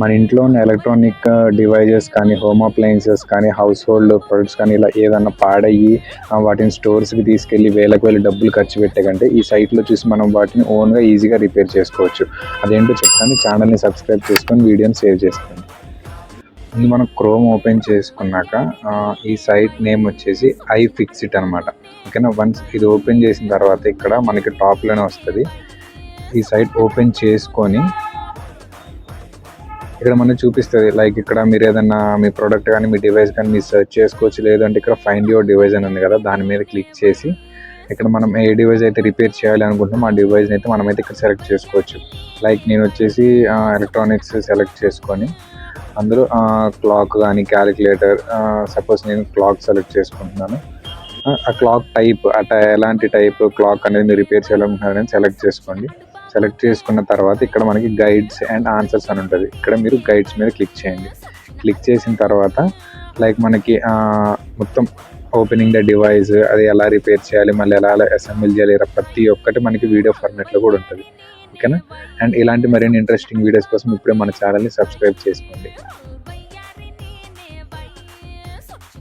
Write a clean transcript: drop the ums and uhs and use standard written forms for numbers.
మన ఇంట్లో ఉన్న ఎలక్ట్రానిక్ డివైజెస్ కానీ, హోమ్ అప్లయన్సెస్ కానీ, హౌస్ హోల్డ్ ప్రొడక్ట్స్ కానీ ఇలా ఏదన్నా పాడయ్యి వాటిని స్టోర్స్‌కి తీసుకెళ్ళి వేలకు వేలు డబ్బులు ఖర్చు పెట్టే కంటే ఈ సైట్‌లో చూసి మనం వాటిని ఓన్‌గా ఈజీగా రిపేర్ చేసుకోవచ్చు. అదేంటో చెప్తాను. ఛానల్‌ని సబ్స్క్రైబ్ చేసుకొని వీడియోని సేవ్ చేసుకోండి. ముందు మనం క్రోమ్ ఓపెన్ చేసుకున్నాక ఈ సైట్ నేమ్ వచ్చేసి ఐఫిక్సిట్ అనమాట. ఓకేనా. వన్స్ ఇది ఓపెన్ చేసిన తర్వాత ఇక్కడ మనకి టాప్‌లోనే వస్తది. ఈ సైట్ ఓపెన్ చేసుకొని ఇక్కడ మనకు చూపిస్తుంది. లైక్ ఇక్కడ మీరు ఏదన్నా మీ ప్రోడక్ట్ కానీ మీ డివైస్ కానీ మీరు సెర్చ్ చేసుకోవచ్చు. లేదంటే ఇక్కడ ఫైండ్ యువర్ డివైస్ అని ఉంది కదా, దాని మీద క్లిక్ చేసి ఇక్కడ మనం ఏ డివైస్ అయితే రిపేర్ చేయాలి అనుకుంటున్నాం ఆ డివైస్ని అయితే మనమైతే ఇక్కడ సెలెక్ట్ చేసుకోవచ్చు. లైక్ నేను వచ్చేసి ఎలక్ట్రానిక్స్ సెలెక్ట్ చేసుకొని అందులో క్లాక్ కానీ క్యాలిక్యులేటర్, సపోజ్ నేను క్లాక్ సెలెక్ట్ చేసుకుంటున్నాను. ఆ క్లాక్ టైప్ ఎలాంటి టైప్ క్లాక్ అనేది మీరు రిపేర్ చేయాలనుకుంటున్నారని సెలెక్ట్ చేసుకోండి. సెలెక్ట్ చేసుకున్న తర్వాత ఇక్కడ మనకి గైడ్స్ అండ్ ఆన్సర్స్ అని ఉంటుంది. ఇక్కడ మీరు గైడ్స్ మీద క్లిక్ చేయండి. క్లిక్ చేసిన తర్వాత లైక్ మనకి మొత్తం ఓపెనింగ్ ద డివైస్, అది ఎలా రిపేర్ చేయాలి, మళ్ళీ ఎలా అసెంబుల్ చేయాలి, ప్రతి ఒక్కటి మనకి వీడియో ఫార్మాట్లో కూడా ఉంటుంది. ఓకేనా. అండ్ ఇలాంటి మరిన్ని ఇంట్రెస్టింగ్ వీడియోస్ కోసం ఇప్పుడే మన ఛానల్ని సబ్స్క్రైబ్ చేసుకోండి.